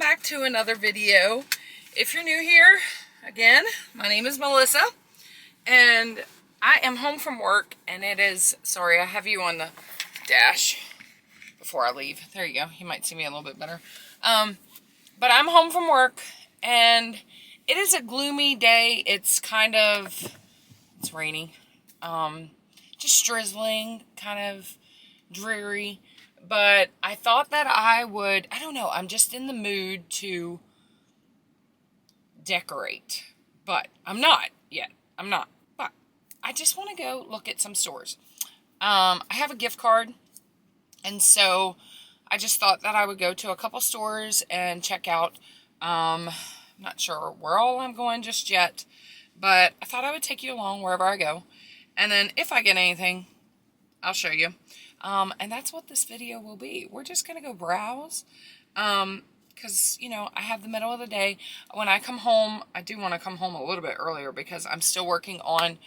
back to another video. If you're new here, again, my name is Melissa, and I am home from work, and it is, sorry, I have you on the dash before I leave. There you go. You might see me a little bit better. But I'm home from work, and it is a gloomy day. It's rainy. Just drizzling, kind of dreary. But I thought that I don't know, I'm just in the mood to decorate. But I'm not yet. I'm not. But I just want to go look at some stores. I have a gift card. And so I just thought that I would go to a couple stores and check out. Not sure where all I'm going just yet. But I thought I would take you along wherever I go. And then if I get anything, I'll show you. And that's what this video will be. We're just going to go browse. Because, you know, I have the middle of the day. When I come home, I do want to come home a little bit earlier because I'm still working on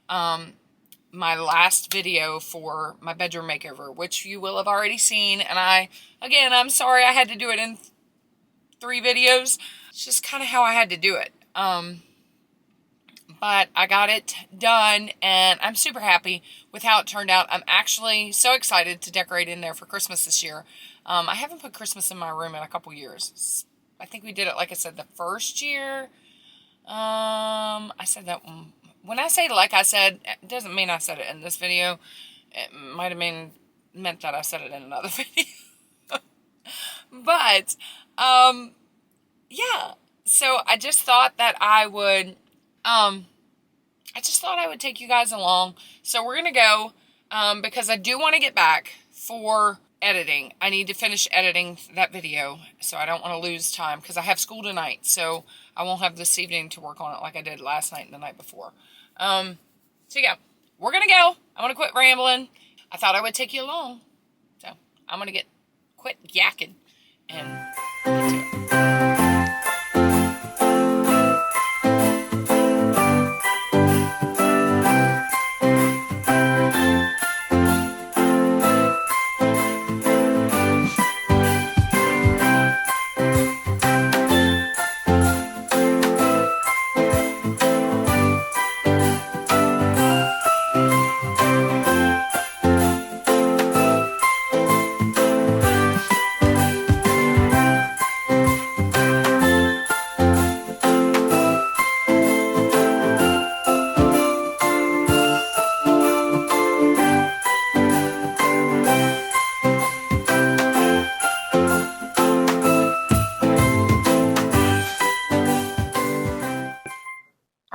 my last video for my bedroom makeover, which you will have already seen. And I'm sorry I had to do it in 3 videos. It's just kind of how I had to do it. But I got it done, and I'm super happy with how it turned out. I'm actually so excited to decorate in there for Christmas this year. I haven't put Christmas in my room in a couple years. I think we did it, like I said, the first year. I said that when I say like I said, it doesn't mean I said it in this video. It might have meant that I said it in another video. But, yeah. So I just thought that I would take you guys along. So we're going to go, because I do want to get back for editing. I need to finish editing that video, so I don't want to lose time, because I have school tonight, so I won't have this evening to work on it like I did last night and the night before. So yeah, we're going to go. I'm going to quit rambling. I thought I would take you along. So I'm going to quit yakking and get to it.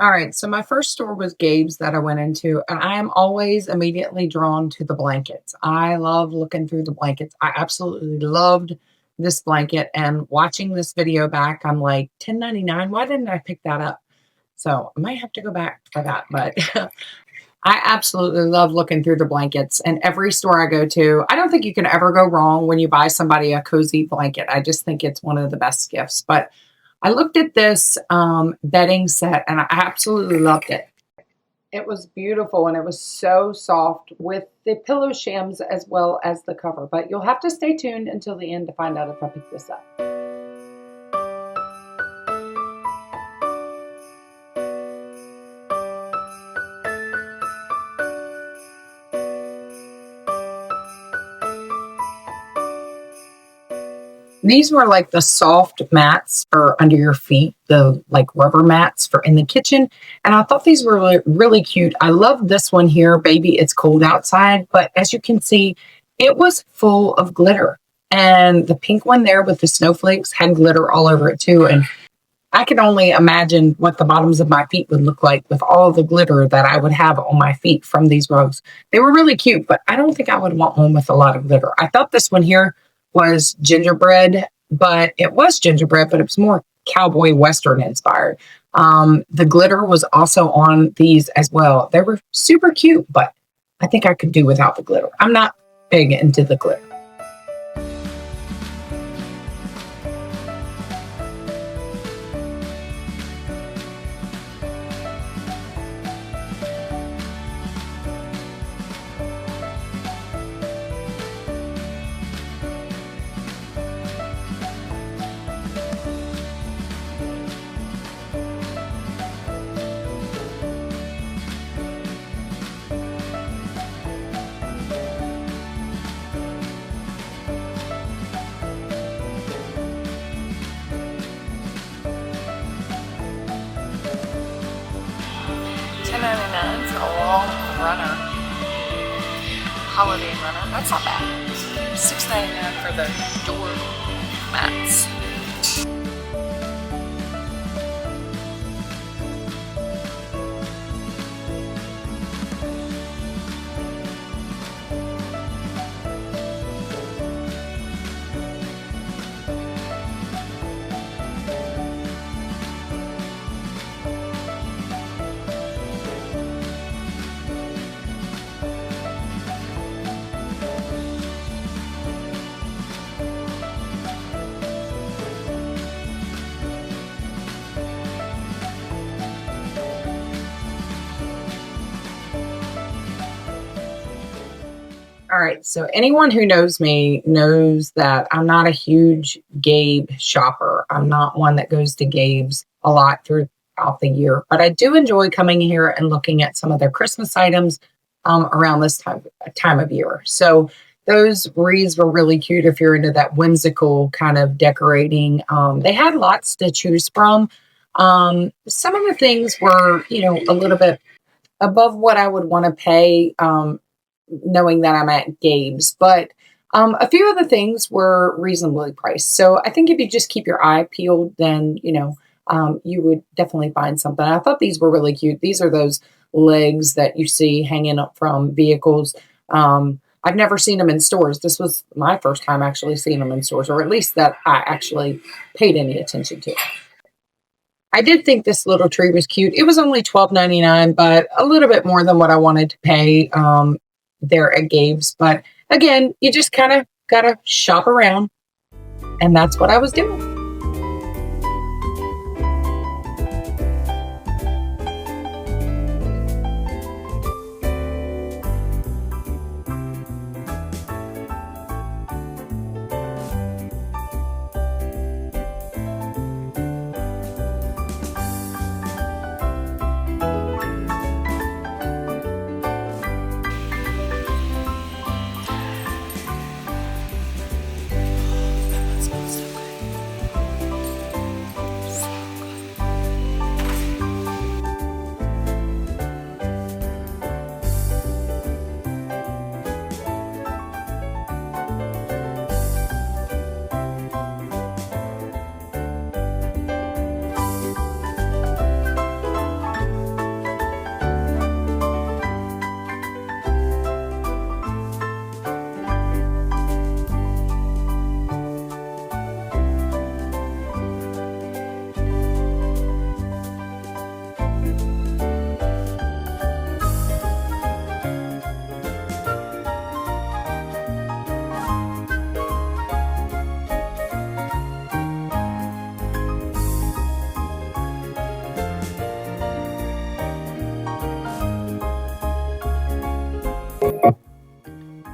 All right, so my first store was Gabe's that I went into, and I am always immediately drawn to the blankets. I love looking through the blankets. I absolutely loved this blanket, and watching this video back, I'm like, $10.99, why didn't I pick that up? So I might have to go back for that, but I absolutely love looking through the blankets, and every store I go to, I don't think you can ever go wrong when you buy somebody a cozy blanket. I just think it's one of the best gifts, but I looked at this bedding set, and I absolutely loved it. It was beautiful, and it was so soft with the pillow shams as well as the cover. But you'll have to stay tuned until the end to find out if I pick this up. These were like the soft mats for under your feet, the like rubber mats for in the kitchen. And I thought these were really, really cute. I love this one here, Baby It's Cold Outside. But as you can see, it was full of glitter. And the pink one there with the snowflakes had glitter all over it too. And I could only imagine what the bottoms of my feet would look like with all the glitter that I would have on my feet from these rugs. They were really cute, but I don't think I would want one with a lot of glitter. I thought this one here was gingerbread, but it was gingerbread, but it was more cowboy western inspired. The glitter was also on these as well. They were super cute, but I think I could do without the glitter. I'm not big into the glitter. fall runner. Holiday runner. That's not bad. $6.99 for the door mats. All right, so anyone who knows me knows that I'm not a huge Gabe shopper. I'm not one that goes to Gabe's a lot throughout the year, but I do enjoy coming here and looking at some of their Christmas items around this time of year. So those wreaths were really cute if you're into that whimsical kind of decorating. They had lots to choose from. Some of the things were, a little bit above what I would want to pay. Knowing that I'm at Gabe's, but a few of the things were reasonably priced. So I think if you just keep your eye peeled, then you would definitely find something. I thought these were really cute. These are those legs that you see hanging up from vehicles. I've never seen them in stores. This was my first time actually seeing them in stores, or at least that I actually paid any attention to. I did think this little tree was cute. It was only $12.99, but a little bit more than what I wanted to pay. There at Gabe's. But again, you just kind of got to shop around. And that's what I was doing.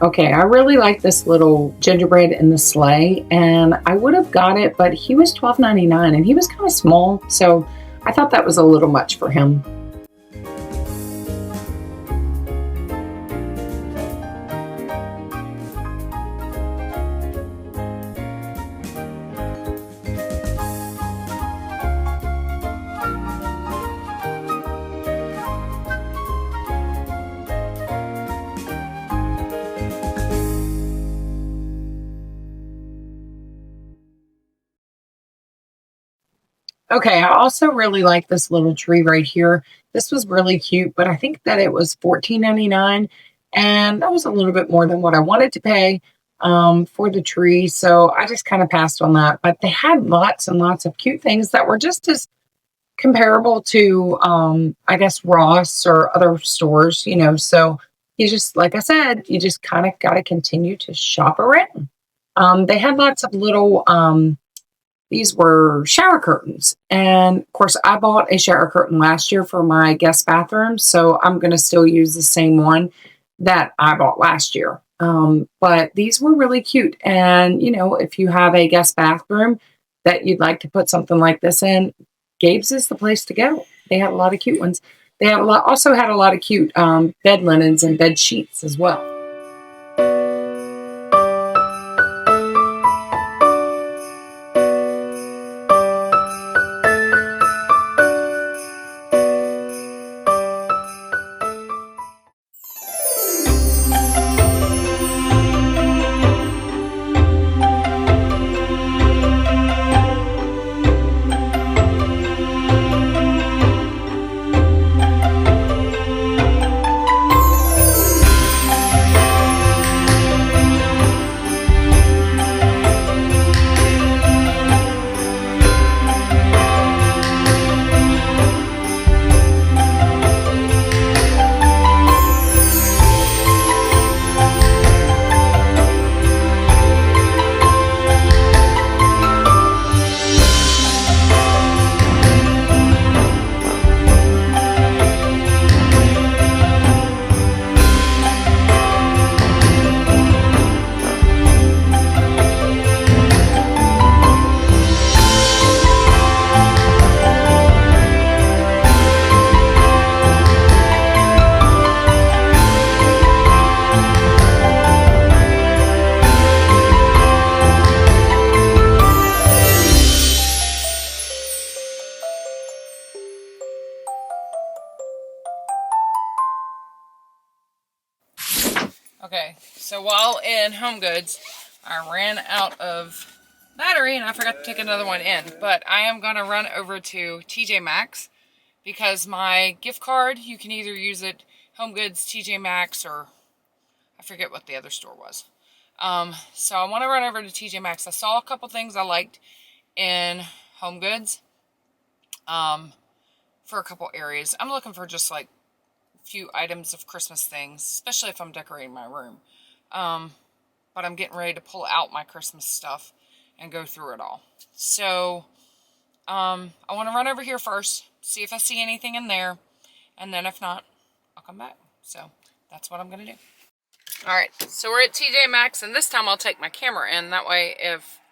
Okay, I really like this little gingerbread in the sleigh, and I would have got it, but he was $12.99 and he was kind of small, so I thought that was a little much for him. Okay, I also really like this little tree right here. This was really cute, but I think that it was $14.99, and that was a little bit more than what I wanted to pay for the tree. So I just kind of passed on that. But they had lots and lots of cute things that were just as comparable to, I guess, Ross or other stores, So you just, like I said, you just kind of got to continue to shop around. They had lots of little these were shower curtains. And of course, I bought a shower curtain last year for my guest bathroom. So I'm going to still use the same one that I bought last year. But these were really cute. And, if you have a guest bathroom that you'd like to put something like this in, Gabe's is the place to go. They had a lot of cute ones. They had also had a lot of cute bed linens and bed sheets as well. Okay, so while in Home Goods, I ran out of battery and I forgot to take another one in. But I am going to run over to TJ Maxx because my gift card, you can either use it Home Goods, TJ Maxx, or I forget what the other store was. So I want to run over to TJ Maxx. I saw a couple things I liked in Home Goods for a couple areas. I'm looking for just like a few items of Christmas things, especially if I'm decorating my room. But I'm getting ready to pull out my Christmas stuff and go through it all. So I want to run over here first, see if I see anything in there, and then if not, I'll come back. So that's what I'm going to do. All right, so we're at TJ Maxx, and this time I'll take my camera in. That way,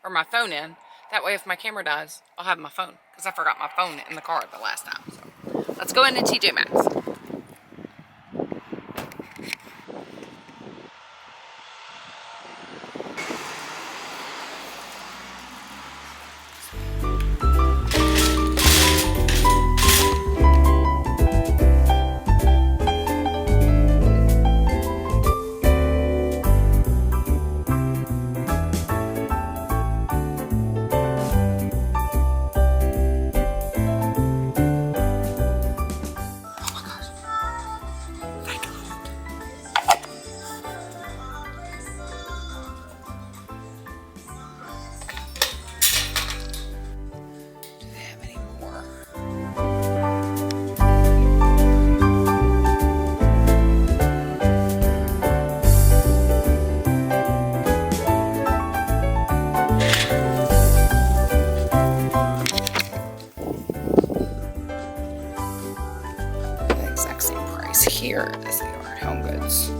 or my phone in. That way, if my camera dies, I'll have my phone, because I forgot my phone in the car the last time. So let's go into TJ Maxx. Here as they are at Home Goods.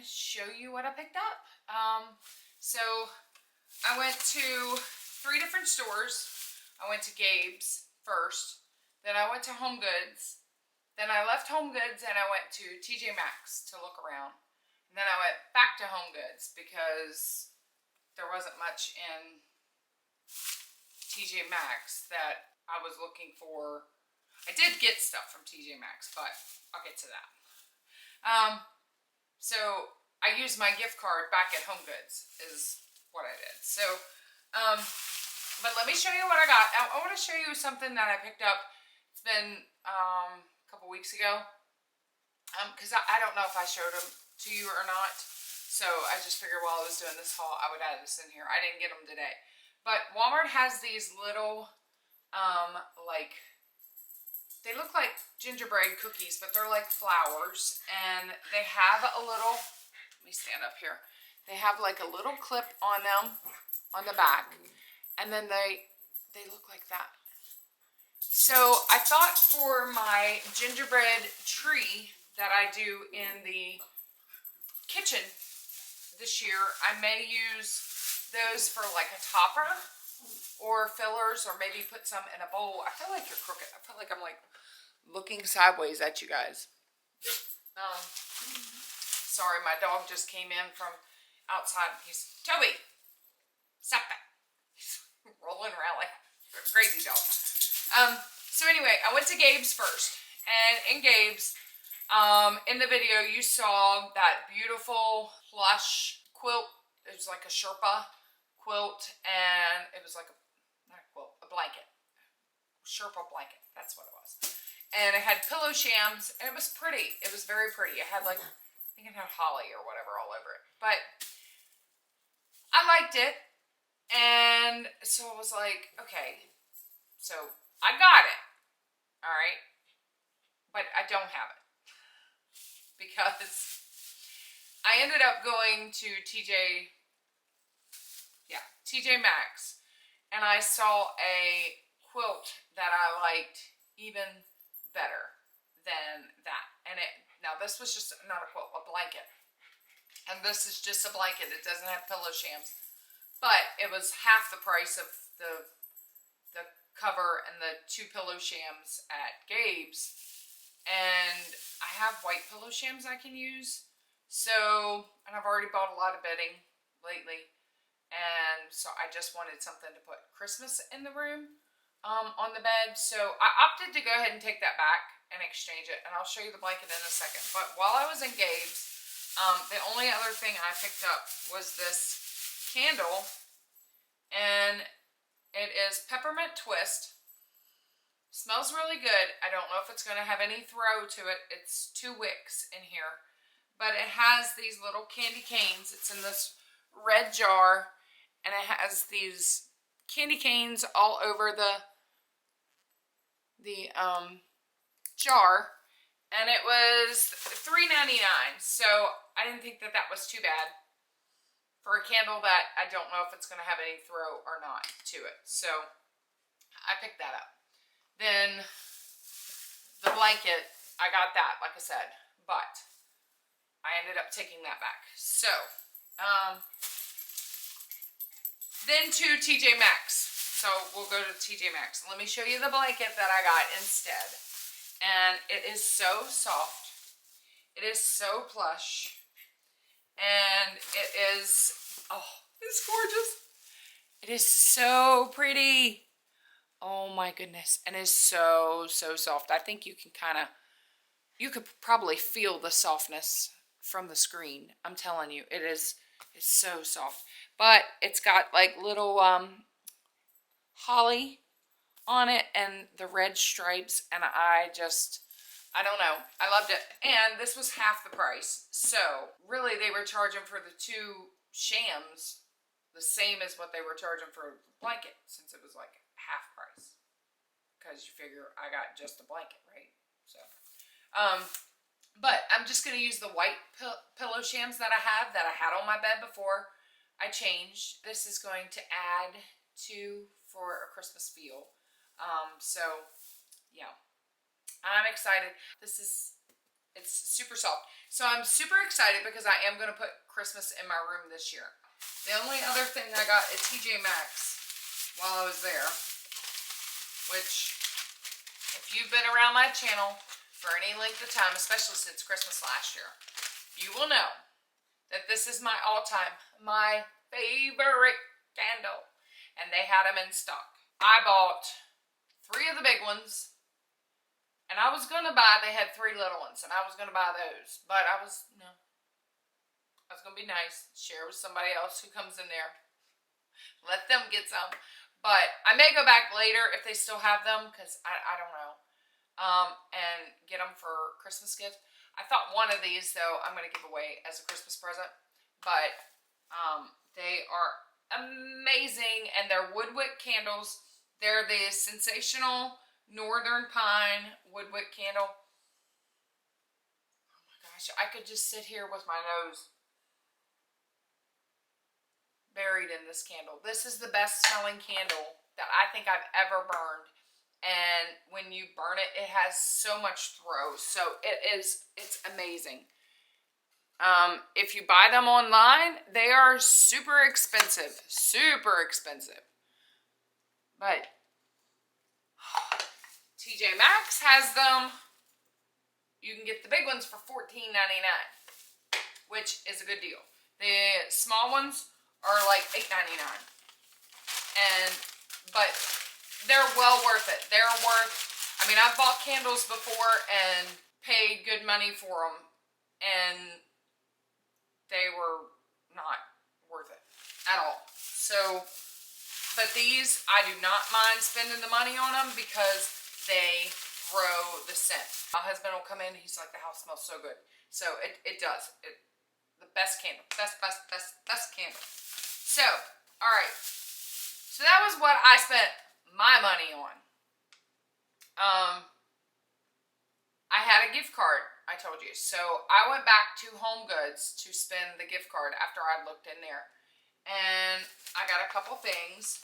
Show you what I picked up. So I went to 3 different stores. I went to Gabe's first, then I went to Home Goods, then I left Home Goods and I went to TJ Maxx to look around, and then I went back to Home Goods because there wasn't much in TJ Maxx that I was looking for. I did get stuff from TJ Maxx, but I'll get to that. So I used my gift card back at Home Goods is what I did. So, but let me show you what I got. I want to show you something that I picked up. It's been a couple weeks ago. Because I don't know if I showed them to you or not. So I just figured while I was doing this haul, I would add this in here. I didn't get them today. But Walmart has these little, they look like gingerbread cookies, but they're like flowers. And they have a little, let me stand up here. They have like a little clip on them, on the back. And then they look like that. So I thought for my gingerbread tree that I do in the kitchen this year, I may use those for like a topper or fillers, or maybe put some in a bowl. I feel like you're crooked. I feel like I'm like looking sideways at you guys. Sorry, my dog just came in from outside. He's, Toby, stop that. He's rolling around like a crazy dog. So anyway, I went to Gabe's first, and in Gabe's, in the video you saw that beautiful plush quilt. It was like a Sherpa quilt, and it was like not a quilt, a blanket. Sherpa blanket, that's what it was. And it had pillow shams, and it was pretty. It was very pretty. It had like think it had holly or whatever all over it. But I liked it. And so I was like, okay, so I got it. All right. But I don't have it. Because I ended up going to TJ Maxx, and I saw a quilt that I liked even better than that. And now this was just not a quilt, a blanket. And this is just a blanket. It doesn't have pillow shams. But it was half the price of the cover and the 2 pillow shams at Gabe's. And I have white pillow shams I can use. So, and I've already bought a lot of bedding lately. And so I just wanted something to put Christmas in the room on the bed. So I opted to go ahead and take that back and exchange it. And I'll show you the blanket in a second. But while I was in Gabe's, the only other thing I picked up was this candle. And it is Peppermint Twist. Smells really good. I don't know if it's going to have any throw to it. It's 2 wicks in here. But it has these little candy canes. It's in this red jar. And it has these candy canes all over the jar. And it was $3.99. So I didn't think that was too bad for a candle that I don't know if it's going to have any throw or not to it. So I picked that up. Then the blanket, I got that, like I said, but I ended up taking that back. So, then to TJ Maxx. So we'll go to TJ Maxx. Let me show you the blanket that I got instead. And it is so soft. It is so plush. And it is, oh, it's gorgeous. It is so pretty. Oh my goodness. And it's so, so soft. I think you could probably feel the softness from the screen. I'm telling you, it's so soft. But it's got like little holly on it and the red stripes. And I don't know. I loved it. And this was half the price. So really they were charging for the 2 shams the same as what they were charging for the blanket, since it was like half price. Because you figure I got just the blanket, right? So, but I'm just going to use the white pillow shams that I had on my bed before I changed. This is going to add to for a Christmas feel. So yeah, I'm excited. It's super soft. So I'm super excited because I am going to put Christmas in my room this year. The only other thing I got at TJ Maxx while I was there, which if you've been around my channel for any length of time, especially since Christmas last year, you will know that this is my my favorite candle. And they had them in stock. I bought 3 of the big ones. And I was going to buy, they had 3 little ones. And I was going to buy those. But I was going to be nice. Share with somebody else who comes in there. Let them get some. But I may go back later if they still have them. Because I don't know. And get them for Christmas gift. I thought one of these, though, I'm going to give away as a Christmas present. But they are amazing. And they're woodwick candles. They're the Sensational Northern Pine woodwick candle. Oh my gosh, I could just sit here with my nose buried in this candle. This is the best smelling candle that I think I've ever burned. And when you burn it, it has so much throw. So it's amazing. If you buy them online, they are super expensive. Super expensive. But TJ Maxx has them. You can get the big ones for $14.99, which is a good deal. The small ones are like $8.99. But they're well worth it. They're worth, I mean, I've bought candles before and paid good money for them, and they were not worth it at all. So, but these, I do not mind spending the money on them because they throw the scent. My husband will come in, he's like, the house smells so good. So it does. The best candle. Best candle. So, alright. So that was what I spent my money on. I had a gift card, I told you. So I went back to Home Goods to spend the gift card after I looked in there. And I got a couple things.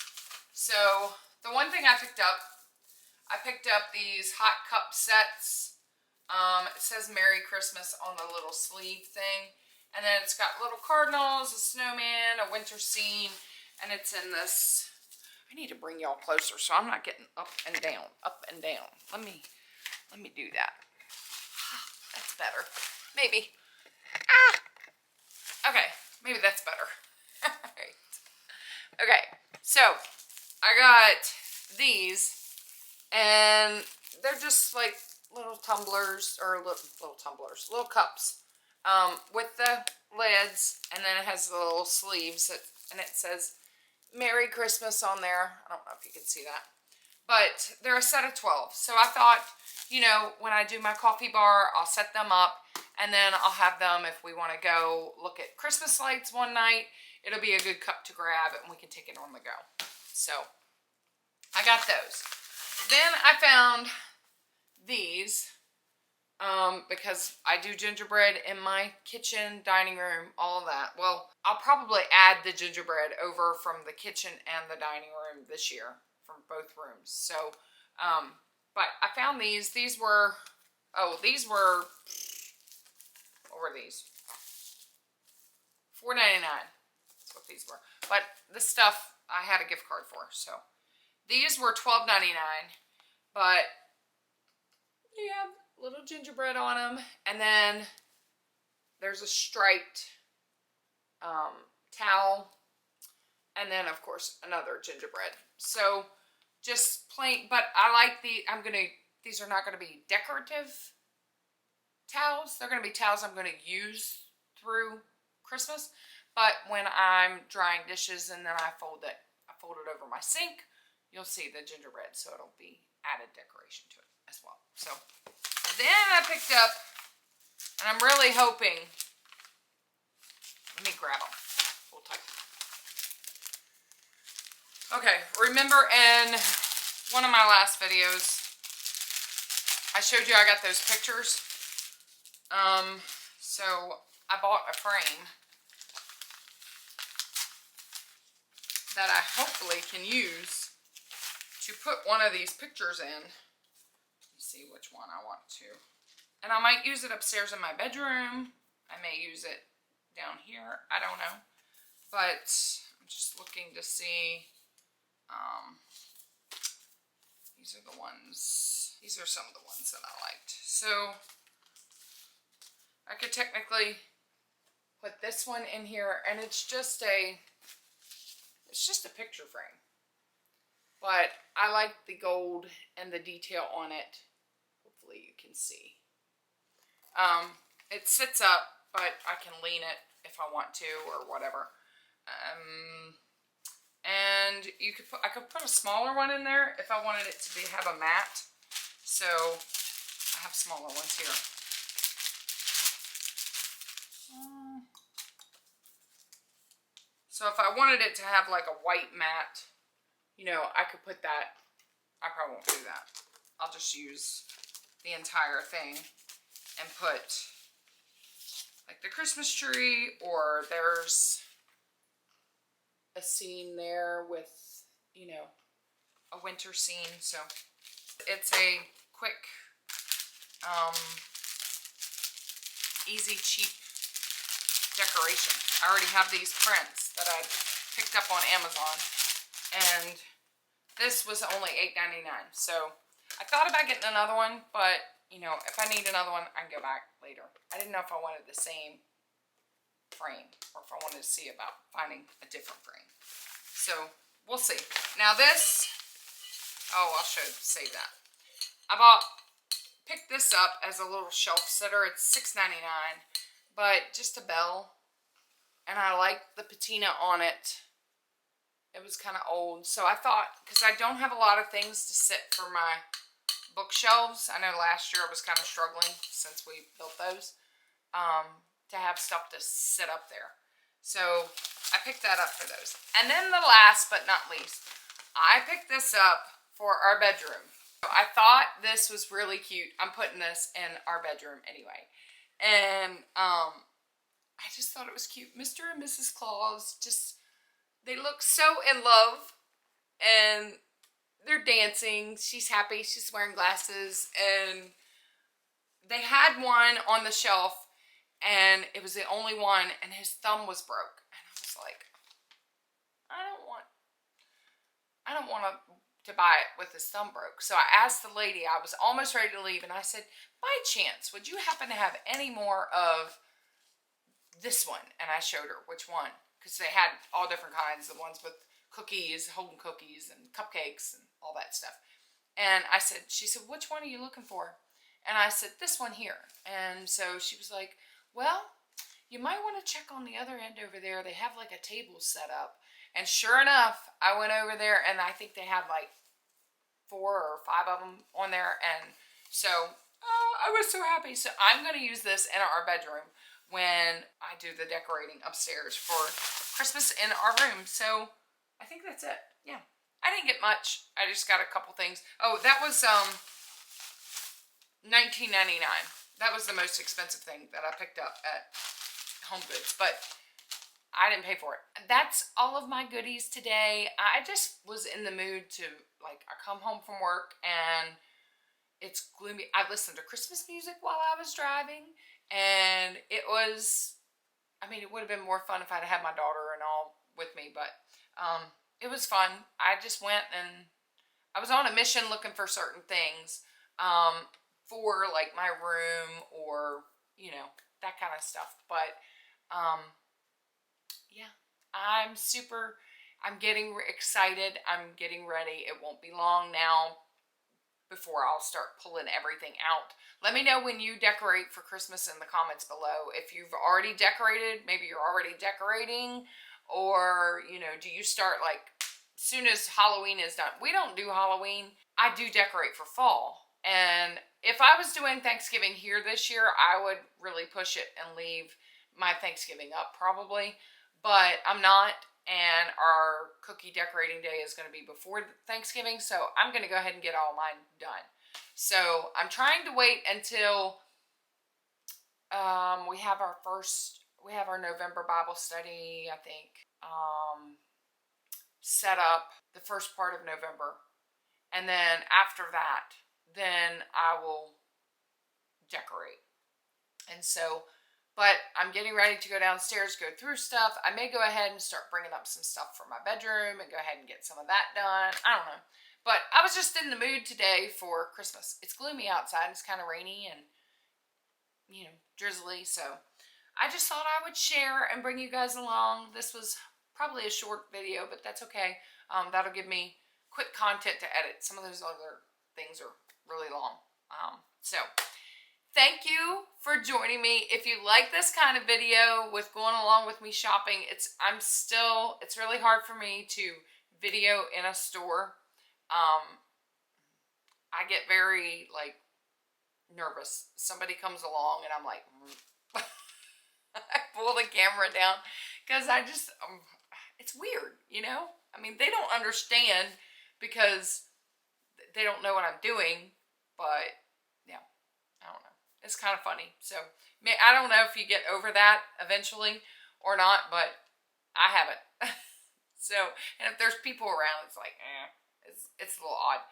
So the one thing I picked up these hot cup sets. It says Merry Christmas on the little sleeve thing. And then it's got little cardinals, a snowman, a winter scene. And it's in this, I need to bring y'all closer so I'm not getting up and down, up and down. Let me do that. That's better. Maybe. Okay, maybe that's better. Alright. Okay, so I got these, and they're just like little tumblers, or little cups, with the lids, and then it has the little sleeves, and it says Merry Christmas on there. I don't know if you can see that. But they're a set of 12. So I thought, you know, when I do my coffee bar, I'll set them up, and then I'll have them if we want to go look at Christmas lights one night. It'll be a good cup to grab, and we can take it on the go. So I got those. Then I found these, because I do gingerbread in my kitchen, dining room, all of that. Well, I'll probably add the gingerbread over from the kitchen and the dining room this year, from both rooms. So, but I found these. These were, what were these? $4.99. That's what these were. But this stuff I had a gift card for. So these were $12.99. But they have little gingerbread on them. And then there's a striped towel. And then, of course, another gingerbread. So just plain, but I like these are not going to be decorative towels. They're going to be towels I'm going to use through Christmas. But when I'm drying dishes and then I fold it over my sink, you'll see the gingerbread. So it'll be added decoration to it as well. So then I picked up, and I'm really hoping, let me grab them. Hold tight. Okay, remember in one of my last videos, I showed you I got those pictures. So I bought a frame that I hopefully can use to put one of these pictures in. Let me see which one I want to. And I might use it upstairs in my bedroom. I may use it down here. I don't know. But I'm just looking to see. These are the ones. These are some of the ones that I liked. So I could technically put this one in here, and it's just a picture frame. But I like the gold and the detail on it. Hopefully you can see. It sits up, but I can lean it if I want to or whatever. And I could put a smaller one in there if I wanted it to have a mat. So I have smaller ones here. So if I wanted it to have like a white mat, you know, I could put that. I probably won't do that. I'll just use the entire thing and put like the Christmas tree, or there's a scene there with, you know, a winter scene. So it's a quick, easy, cheap decoration. I already have these prints that I picked up on Amazon, and this was only $8.99. So I thought about getting another one, but you know, if I need another one, I can go back later. I didn't know if I wanted the same frame or if I wanted to see about finding a different frame. So we'll see. Now this, I'll save that. I picked this up as a little shelf sitter. It's $6.99, but just a bell. And I like the patina on it. It was kind of old. So I thought, because I don't have a lot of things to sit for my bookshelves. I know last year I was kind of struggling since we built those to have stuff to sit up there. So I picked that up for those. And then the last but not least, I picked this up for our bedroom. So I thought this was really cute. I'm putting this in our bedroom anyway. And I just thought it was cute. Mr. and Mrs. Claus, just, they look so in love. And they're dancing. She's happy. She's wearing glasses. And they had one on the shelf. And it was the only one. And his thumb was broke. And I was like, I don't want to buy it with his thumb broke. So I asked the lady. I was almost ready to leave. And I said, by chance, would you happen to have any more of this one? And I showed her which one. Because they had all different kinds. The ones with cookies, Holden cookies, and cupcakes, and all that stuff. And I said, she said, which one are you looking for? And I said, this one here. And so she was like, well, you might want to check on the other end over there. They have like a table set up. And sure enough, I went over there, and I think they had like 4 or 5 of them on there. And so I was so happy. So I'm going to use this in our bedroom when I do the decorating upstairs for Christmas in our room. So I think that's it. Yeah. I didn't get much. I just got a couple things. Oh, that was $19.99. That was the most expensive thing that I picked up at Home Goods, but I didn't pay for it. That's all of my goodies today. I just was in the mood to, like, I come home from work and it's gloomy. I listened to Christmas music while I was driving, and it was, I mean, it would have been more fun if I'd had my daughter and all with me, but it was fun. I just went and I was on a mission looking for certain things for like my room or, you know, that kind of stuff. But yeah, I'm getting excited. I'm getting ready. It won't be long now before I'll start pulling everything out. Let me know when you decorate for Christmas in the comments below. If you've already decorated, maybe you're already decorating, or, you know, do you start like soon as Halloween is done? We don't do Halloween. I do decorate for fall. And if I was doing Thanksgiving here this year, I would really push it and leave my Thanksgiving up probably. But I'm not, and our cookie decorating day is going to be before Thanksgiving, so I'm going to go ahead and get all mine done. So I'm trying to wait until we have our November Bible study, I think, set up the first part of November. And then after that, then I will decorate. And so, but I'm getting ready to go downstairs, go through stuff. I may go ahead and start bringing up some stuff for my bedroom and go ahead and get some of that done. I don't know. But I was just in the mood today for Christmas. It's gloomy outside. It's kind of rainy and, you know, drizzly. So I just thought I would share and bring you guys along. This was probably a short video, but that's okay. That'll give me quick content to edit. Some of those other things are really long. So thank you for joining me. If you like this kind of video with going along with me shopping, it's really hard for me to video in a store. I get very like nervous. Somebody comes along and I'm like, I pull the camera down because I just, it's weird, you know? I mean, they don't understand because they don't know what I'm doing, but yeah, I don't know. It's kind of funny. So I don't know if you get over that eventually or not, but I haven't. So, and if there's people around, it's like, it's a little odd.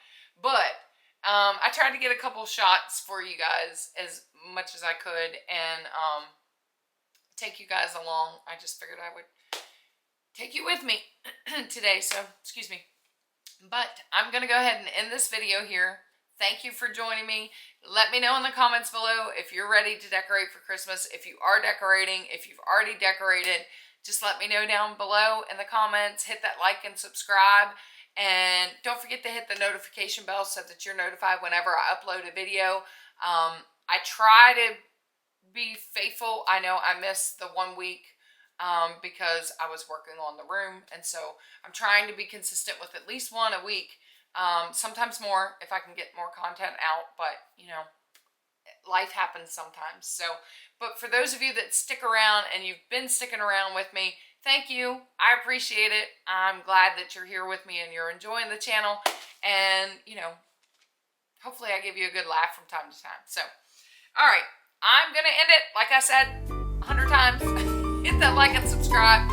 But I tried to get a couple shots for you guys as much as I could and take you guys along. I just figured I would take you with me today. So, excuse me. But I'm going to go ahead and end this video here. Thank you for joining me. Let me know in the comments below if you're ready to decorate for Christmas. If you are decorating, if you've already decorated, just let me know down below in the comments. Hit that like and subscribe. And don't forget to hit the notification bell so that you're notified whenever I upload a video. I try to be faithful. I know I missed the 1 week because I was working on the room. And so I'm trying to be consistent with at least one a week. Sometimes more if I can get more content out, but you know, life happens sometimes. So, but for those of you that stick around and you've been sticking around with me, thank you. I appreciate it. I'm glad that you're here with me and you're enjoying the channel. And, you know, hopefully I give you a good laugh from time to time. So, all right, I'm going to end it. Like I said 100 times, hit that like and subscribe.